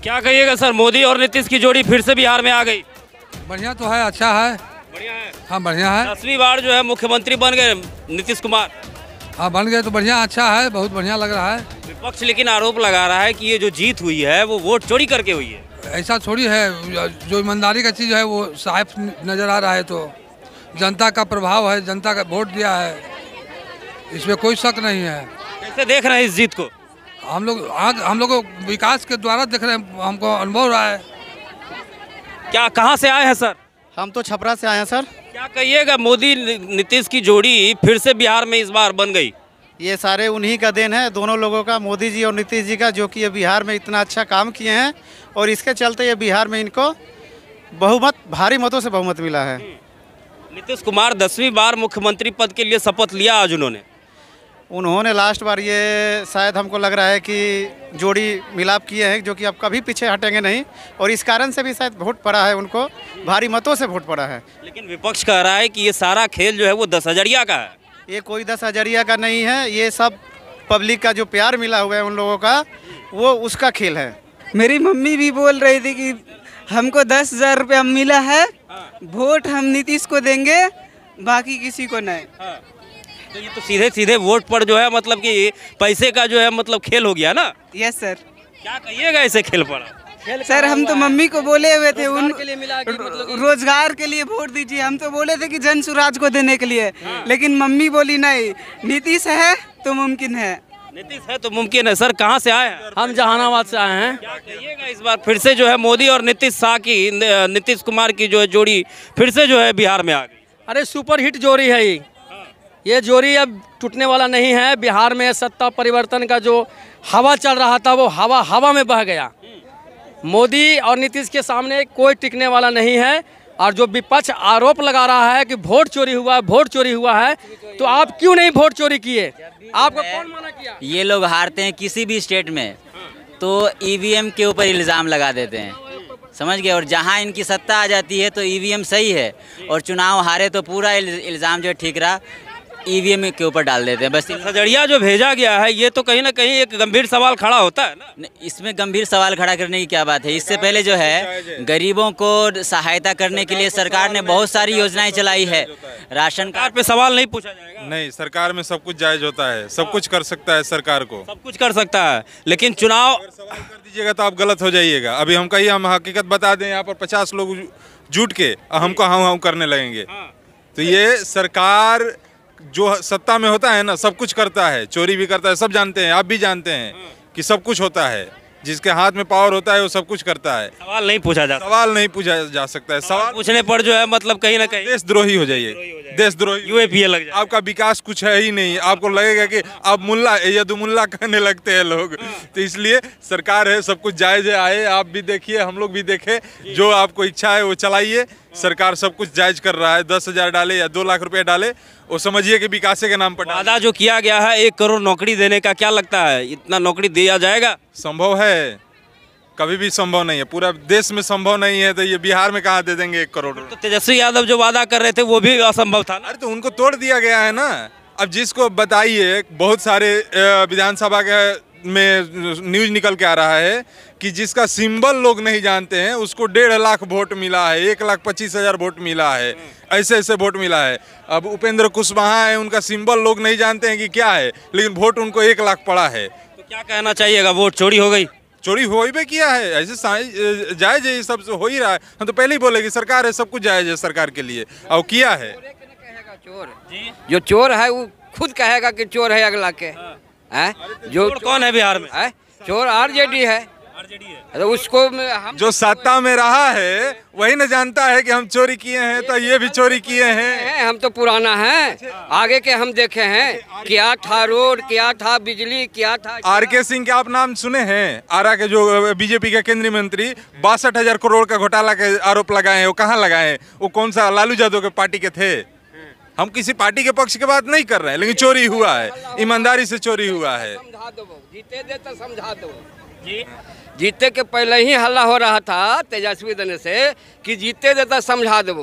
क्या कहिएगा सर, मोदी और नीतीश की जोड़ी फिर से बिहार में आ गई? बढ़िया तो है, अच्छा है। बढ़िया है। हाँ बढ़िया है। 10वीं बार जो है मुख्यमंत्री बन गए नीतीश कुमार। हाँ बन गए तो बढ़िया, अच्छा है, बहुत बढ़िया लग रहा है। विपक्ष लेकिन आरोप लगा रहा है कि ये जो जीत हुई है वो वोट चोरी करके हुई है। ऐसा थोड़ी है, जो ईमानदारी का चीज़ है वो साफ नज़र आ रहा है। तो जनता का प्रभाव है, जनता का वोट दिया है, इसमें कोई शक नहीं है। कैसे देख रहे हैं इस जीत को? हम लोग को विकास के द्वारा देख रहे हैं, हमको अनुभव हो रहा है। क्या, कहाँ से आए हैं सर? हम तो छपरा से आए हैं सर। क्या कहिएगा, मोदी नीतीश की जोड़ी फिर से बिहार में इस बार बन गई? ये सारे उन्हीं का देन है, दोनों लोगों का, मोदी जी और नीतीश जी का, जो कि ये बिहार में इतना अच्छा काम किए हैं और इसके चलते ये बिहार में इनको बहुमत, भारी मतों से बहुमत मिला है। नीतीश कुमार 10वीं बार मुख्यमंत्री पद के लिए शपथ लिया आज उन्होंने लास्ट बार, ये शायद हमको लग रहा है कि जोड़ी मिलाप किए हैं, जो कि अब कभी पीछे हटेंगे नहीं, और इस कारण से भी शायद वोट पड़ा है उनको, भारी मतों से वोट पड़ा है। लेकिन विपक्ष कह रहा है कि ये सारा खेल जो है वो 10,000 का है। ये कोई 10,000 का नहीं है, ये सब पब्लिक का जो प्यार मिला हुआ है उन लोगों का, वो उसका खेल है। मेरी मम्मी भी बोल रही थी कि हमको 10,000 रुपया मिला है, वोट हम नीतीश को देंगे, बाकी किसी को नहीं। तो ये तो सीधे सीधे वोट पर जो है मतलब कि पैसे का जो है मतलब खेल हो गया ना। Yes sir. क्या कहिएगा ऐसे खेल पर? सर हम तो मम्मी को बोले हुए थे उन रोजगार के लिए वोट दीजिए, हम तो बोले थे कि जन स्वराज को देने के लिए, लेकिन मम्मी बोली नहीं, नीतीश है तो मुमकिन है। नीतीश है तो मुमकिन है। सर कहाँ से आए हैं? हम जहानाबाद से आए हैं। क्या कहिएगा, इस बार फिर से जो है मोदी और नीतीश कुमार की जो है जोड़ी फिर से जो है बिहार में आ गई? अरे सुपर हिट जोड़ी है ये जोड़ी अब टूटने वाला नहीं है। बिहार में सत्ता परिवर्तन का जो हवा चल रहा था वो हवा में बह गया। मोदी और नीतीश के सामने कोई टिकने वाला नहीं है। और जो विपक्ष आरोप लगा रहा है कि वोट चोरी हुआ है, वोट चोरी हुआ है, तो आप क्यों नहीं वोट चोरी किए? आपको कौन मना किया? ये लोग हारते हैं किसी भी स्टेट में तो ईवीएम के ऊपर इल्ज़ाम लगा देते हैं, समझ गए। और जहाँ इनकी सत्ता आ जाती है तो ईवीएम सही है, और चुनाव हारे तो पूरा इल्ज़ाम जो ठीक रहा ईवीएम के ऊपर डाल देते हैं। बस खजड़िया जो भेजा गया है ये तो कहीं ना कहीं एक गंभीर सवाल खड़ा होता है ना। इसमें गंभीर सवाल खड़ा करने की क्या बात है? इससे पहले जो है गरीबों को सहायता करने के लिए सरकार ने बहुत सारी योजनाएं चलाई है। राशन कार्ड पे सवाल नहीं पूछा जाएगा? नहीं, सरकार में सब कुछ जायज होता है, सब कुछ कर सकता है, सरकार को सब कुछ कर सकता है, लेकिन चुनाव सवाल कर दीजिएगा तो आप गलत हो जाइएगा। अभी हम हकीकत बता दें, यहाँ पर 50 लोग जुट के हमको हाँ करने लगेंगे, तो ये सरकार जो सत्ता में होता है ना सब कुछ करता है, चोरी भी करता है, सब जानते हैं, आप भी जानते हैं कि सब कुछ होता है। जिसके हाथ में पावर होता है वो सब कुछ करता है। सवाल नहीं पूछा जा सकता है। सवाल पूछने पर जो है मतलब कहीं ना कहीं देशद्रोही हो जाइए, देशद्रोही यूएपीए लग जाए। आपका विकास कुछ है ही नहीं, आपको लगेगा कि आप मुल्ला यदुमुल्ला कहने लगते हैं लोग। तो इसलिए सरकार है, सब कुछ जायज आए, आप भी देखिए, हम लोग भी देखें, जो आपको इच्छा है वो चलाइए। सरकार सब कुछ जायज कर रहा है, 10,000 डाले या 2 लाख रुपए डाले, वो समझिए कि विकास के नाम पर वादा जो किया गया है 1 करोड़ नौकरी देने का, क्या लगता है इतना नौकरी दिया जाएगा? संभव है? कभी भी संभव नहीं है, पूरा देश में संभव नहीं है, तो ये बिहार में कहाँ दे देंगे 1 करोड़? तो तेजस्वी यादव जो वादा कर रहे थे वो भी असंभव था ना? अरे तो उनको तोड़ दिया गया है ना। अब जिसको बताइए, बहुत सारे विधानसभा के में न्यूज निकल के आ रहा है कि जिसका सिंबल लोग नहीं जानते हैं उसको 1.5 लाख वोट मिला है, 1,25,000 वोट मिला है, ऐसे वोट मिला है। अब उपेंद्र कुशवाहा है, उनका सिंबल लोग नहीं जानते हैं कि क्या है, लेकिन वोट उनको 1 लाख पड़ा है। तो क्या कहना चाहिएगा, वोट चोरी हो गई? चोरी हो ही किया है, ऐसे जायज है, ये सब हो ही रहा है। हम तो पहले ही बोले कि सरकार है, सब कुछ जायज है सरकार के लिए, और किया है। चोर जो चोर है वो खुद कहेगा कि चोर है अगला के। जो कौन है बिहार में? चोर आरजेडी है, तो उसको हम जो सत्ता में रहा है वही न जानता है कि हम चोरी किए हैं, तो ये भी चोरी किए हैं। हम तो पुराना है, आगे के हम देखे हैं, क्या था रोड, क्या था बिजली, क्या था। आर.के. सिंह के आप नाम सुने हैं? आरा के जो बीजेपी के केंद्रीय मंत्री 62,000 करोड़ का घोटाला के आरोप लगाए हैं, वो कहाँ लगाए हैं? वो कौन सा लालू यादव के पार्टी के थे? हम किसी पार्टी के पक्ष की बात नहीं कर रहे हैं, लेकिन चोरी हुआ है, ईमानदारी से चोरी हुआ है। जीते दे तो समझा दो जी। जीते के पहले ही हल्ला हो रहा था तेजस्वी देने से कि जीते देता समझा दो।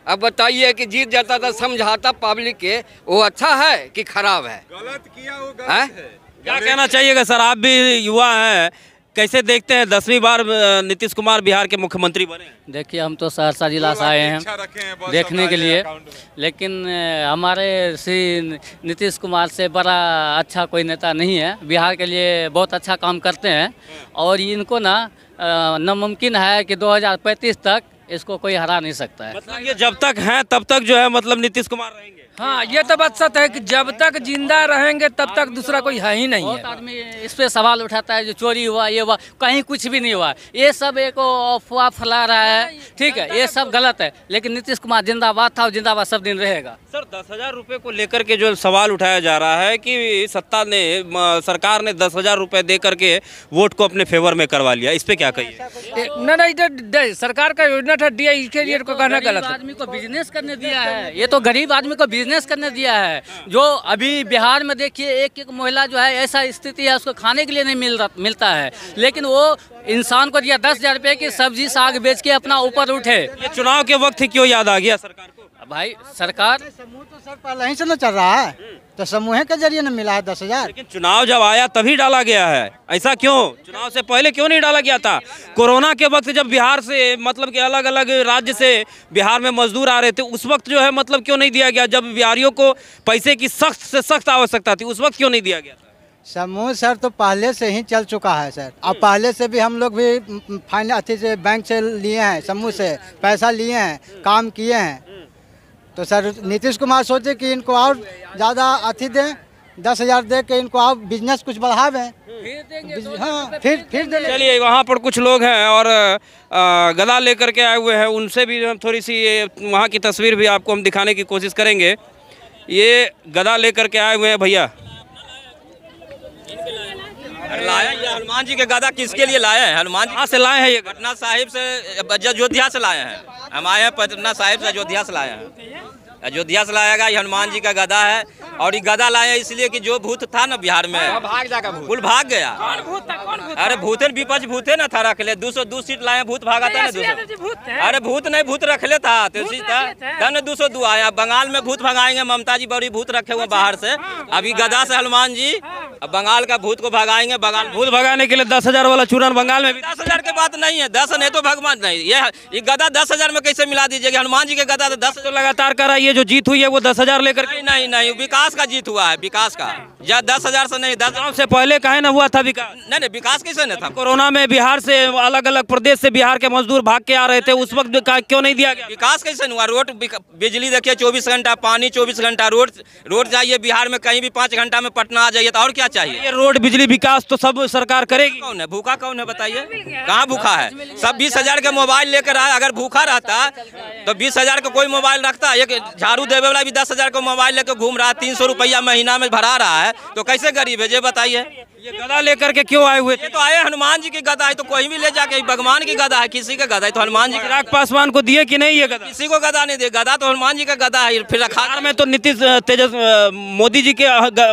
अब बताइए कि जीत जाता था समझाता पब्लिक के, वो अच्छा है कि खराब है? गलत किया वो गलत है। क्या कहना चाहिएगा सर, आप भी युवा हैं, कैसे देखते हैं 10वीं बार नीतीश कुमार बिहार के मुख्यमंत्री बने? देखिए हम तो सहरसा जिला से आए हैं देखने के लिए, लेकिन हमारे श्री नीतीश कुमार से बड़ा अच्छा कोई नेता नहीं है। बिहार के लिए बहुत अच्छा काम करते हैं और इनको ना नामुमकिन है कि 2035 तक इसको कोई हरा नहीं सकता है। मतलब ये जब तक हैं तब तक जो है मतलब नीतीश कुमार रहेंगे। हाँ, ये तो बात सच है कि जब तक जिंदा रहेंगे तब तक दूसरा कोई है ही नहीं है। बहुत आदमी इस पे सवाल उठाता है जो चोरी हुआ ये हुआ, कहीं कुछ भी नहीं हुआ। ये सब एक अफवाह फैला रहा है, ठीक है, ये सब गलत है। लेकिन नीतीश कुमार जिंदाबाद था और जिंदाबाद सब दिन रहेगा। सर 10,000 रुपये को लेकर के जो सवाल उठाया जा रहा है कि सरकार ने 10,000 रुपये दे करके वोट को अपने फेवर में करवा लिया, इस पे क्या कहिए? नहीं, सरकार का योजना था दिया, इसके लिए को कहना गलत है। आदमी को बिजनेस करने दिया है, ये तो गरीब आदमी को बिजनेस करने दिया है। जो अभी बिहार में देखिए एक महिला जो है ऐसा स्थिति है उसको खाने के लिए नहीं मिलता है, लेकिन वो इंसान को दिया 10,000 रुपये की सब्जी साग बेच के अपना ऊपर उठे। ये चुनाव के वक्त ही क्यों याद आ गया सरकार को? भाई सरकार समूह तो सर पहले ही से न चल रहा है, तो समूह के जरिए न मिला है 10,000। लेकिन चुनाव जब आया तभी डाला गया है, ऐसा क्यों? चुनाव से पहले क्यों नहीं डाला गया था? कोरोना के वक्त जब बिहार से मतलब कि अलग अलग राज्य से बिहार में मजदूर आ रहे थे, उस वक्त जो है मतलब क्यों नहीं दिया गया? जब बिहारियों को पैसे की सख्त से सख्त आवश्यकता थी, उस वक्त क्यों नहीं दिया गया था? समूह सर तो पहले से ही चल चुका है सर, और पहले से भी हम लोग भी अथी से बैंक से लिए हैं, समूह से पैसा लिए हैं, काम किए हैं। तो सर नीतीश कुमार सोचे कि इनको और ज़्यादा अथी दें, 10,000 दे के इनको और बिजनेस कुछ बढ़ावें। हाँ, फिर चलिए वहाँ पर कुछ लोग हैं और गदा लेकर के आए हुए हैं, उनसे भी थोड़ी सी वहाँ की तस्वीर भी आपको हम दिखाने की कोशिश करेंगे। ये गदा लेकर के आए हुए हैं भैया। लाया ये हनुमान जी के गदा किसके लिए लाए हैं? हनुमान जी कहाँ से लाए हैं? ये पटना साहिब से, अयोध्या से लाए हैं। हम आए हैं पटना साहिब से, अयोध्या से लाए हैं। अयोध्या से लाएगा ये हनुमान जी का गदा है, और ये गदा लाए हैं इसलिए कि जो भूत था ना बिहार में भाग जाएगा, भूत भाग गया। अरे भूतन विपक्ष भूते ना था रख ले, 202 सीट लाए भूत भागा था ना 200। अरे भूत नहीं, भूत रख ले था 202 आया। बंगाल में भूत भगाएंगे, ममता जी बड़ी भूत रखे हुए बाहर से। अभी गदा से हनुमान जी बंगाल का भूत को भगाएंगे। बंगाल भूत भगाने के लिए 10,000 वाला चूरन बंगाल में भी 10,000 की बात नहीं है, 10 नहीं तो भगवान नहीं। ये गदा 10,000 में कैसे मिला दीजिएगा? हनुमान जी के गदा तो 10 तो लगातार कर रहा है। ये जो जीत हुई है वो 10,000 लेकर के नहीं, विकास का जीत हुआ है, विकास का। या 10,000 से नहीं, 10 से पहले काहे ना हुआ था विकास? नहीं, विकास कैसे नहीं था? कोरोना में बिहार से अलग अलग प्रदेश से बिहार के मजदूर भाग के आ रहे थे, उस वक्त क्यों नहीं दिया गया? विकास कैसे हुआ? रोड, बिजली देखिए 24 घंटा, पानी 24 घंटा, रोड जाइए बिहार में कहीं भी 5 घंटा में पटना आ जाइए, तो और क्या चाहिए? ये रोड बिजली विकास तो सब सरकार करेगी। कौन है भूखा? कौन है बताइए? कहाँ भूखा है? सब 20,000 के मोबाइल लेकर आए। अगर भूखा रहता तो 20,000 का कोई मोबाइल रखता? एक झाड़ू देवे वाला भी 10,000 का मोबाइल लेकर घूम रहा है, 300 रुपया महीना में भरा रहा है, तो कैसे गरीब है ये बताइए? ये गदा लेकर के क्यों आए हुए थे? तो आए हनुमान जी की गदा है, तो कोई भी ले जाके, भगवान की गदा है, किसी का गदा है तो हनुमान जी। चिराग पासवान को दिए कि नहीं ये गदा? किसी को गदा नहीं दे, गदा तो हनुमान जी का गदा है। फिर रखा में तो नीतीश मोदी जी के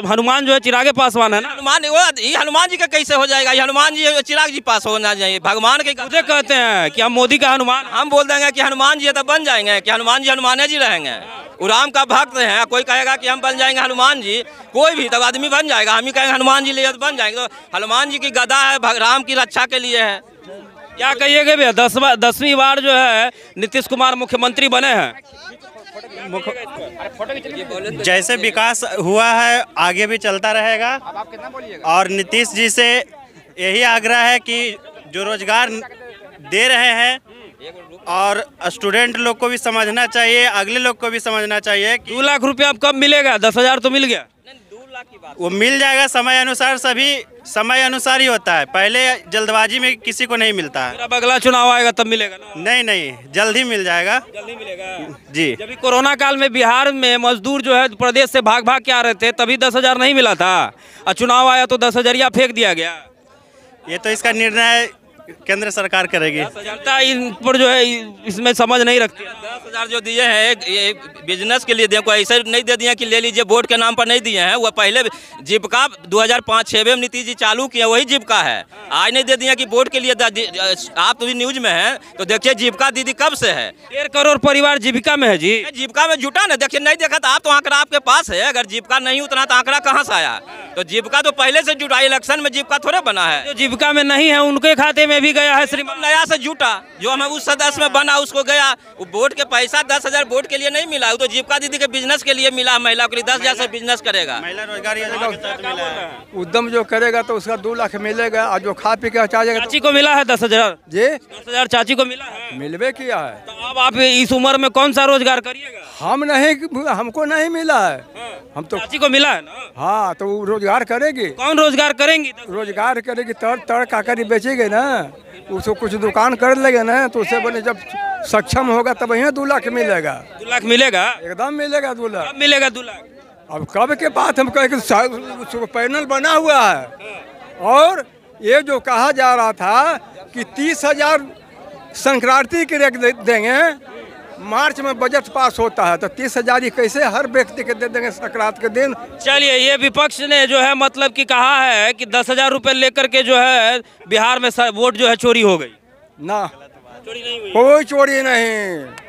हनुमान जो है चिराग पासवान है ना। हनुमान ये हनुमान जी का कैसे हो जाएगा? ये हनुमान जी चिराग जी पास होना चाहिए, भगवान के। मुझे कहते हैं कि हम मोदी का हनुमान, हम बोल देंगे कि हनुमान जी तब बन जाएंगे कि हनुमान जी हनुमान जी रहेंगे। वो राम का भक्त हैं, कोई कहेगा कि हम बन जाएंगे हनुमान जी, कोई भी तब आदमी बन जाएगा। हम ही कहेंगे हनुमान जी लिए तो बन जाएंगे। तो हनुमान जी की गदा है, राम की रक्षा के लिए है। क्या कहिएगा भैया? 10वीं बार जो है नीतीश कुमार मुख्यमंत्री बने हैं। जैसे विकास हुआ है आगे भी चलता रहेगा, और नीतीश जी से यही आग्रह है कि जो रोजगार दे रहे हैं और स्टूडेंट लोग को भी समझना चाहिए, अगले लोग को भी समझना चाहिए कि 2 लाख रुपया अब कब मिलेगा? 10,000 तो मिल गया। वो मिल जाएगा समय अनुसार, सभी समय अनुसार ही होता है, पहले जल्दबाजी में किसी को नहीं मिलता है। अब अगला चुनाव आएगा तब मिलेगा ना? नहीं, जल्द ही मिल जाएगा। जल्दी मिलेगा जी। जब कोरोना काल में बिहार में मजदूर जो है प्रदेश से भाग के आ रहे थे, तभी 10,000 नहीं मिला था, और चुनाव आया तो 10,000 फेंक दिया गया। ये तो इसका निर्णय केंद्र सरकार करेगी। जनता इन पर जो है इसमें समझ नहीं रखती। 10,000 जो दिए हैं ये बिजनेस के लिए दिए, कोई ऐसे नहीं दे दिए कि ले लीजिए, वोट के नाम पर नहीं दिए हैं। वो पहले जीविका 2005-06 में नीतीश जी चालू किए, वही जीविका है। आज नहीं दे दिए कि वोट के लिए। आप तो भी न्यूज में हैं तो देखिए जीविका दीदी कब से है। 1.5 करोड़ परिवार जीविका में है जी। जीविका में जुटा ना, देखिए नहीं देखा तो आप तो आंकड़ा आपके पास है। अगर जीविका नहीं उतना तो आंकड़ा कहाँ से आया? तो जीविका तो पहले से जुटा, इलेक्शन में जीविका थोड़े बना है। जो जीविका में नहीं है उनके खाते में भी गया है श्रीमान। नया से जुटा, जो हमें उस सदस्य में बना उसको गया। वो वोट के पैसा 10,000 वोट के लिए नहीं मिला, वो तो जीविका दीदी के बिजनेस के लिए मिला। महिला के लिए 10,000 से बिजनेस करेगा। महिला रोजगार योजना के तहत मिला है। उद्यम जो करेगा तो उसका 2 लाख मिलेगा, और जो खा पी के चाहेगा। चाची को मिला है 10,000 जी, 10,000 चाची को मिला है। मिलवे किया है। तो अब आप इस उम्र में कौन सा रोजगार करिएगा? हम नहीं, हमको नहीं मिला है। हम तो चाची को मिला है ना। हाँ, तो वो रोजगार करेगी। कौन रोजगार करेंगी? रोजगार करेगी तर काकरी बेचेगी ना, उसको कुछ दुकान कर लेगा ना, तो उससे बने जब सक्षम होगा तब यहाँ 2 लाख मिलेगा। 2 लाख मिलेगा? एकदम मिलेगा 2 लाख। कब मिलेगा 2 लाख? अब कब के बात हम कहे कि पैनल बना हुआ है। और ये जो कहा जा रहा था कि 30,000 संक्रांति के रेट देंगे, मार्च में बजट पास होता है तो 30,000 ही कैसे हर व्यक्ति के दे देंगे संक्रांति के दिन? चलिए, ये विपक्ष ने जो है मतलब कि कहा है कि 10,000 रुपये लेकर के जो है बिहार में वोट जो है चोरी हो गई। ना, चोरी नहीं हुई। कोई चोरी नहीं।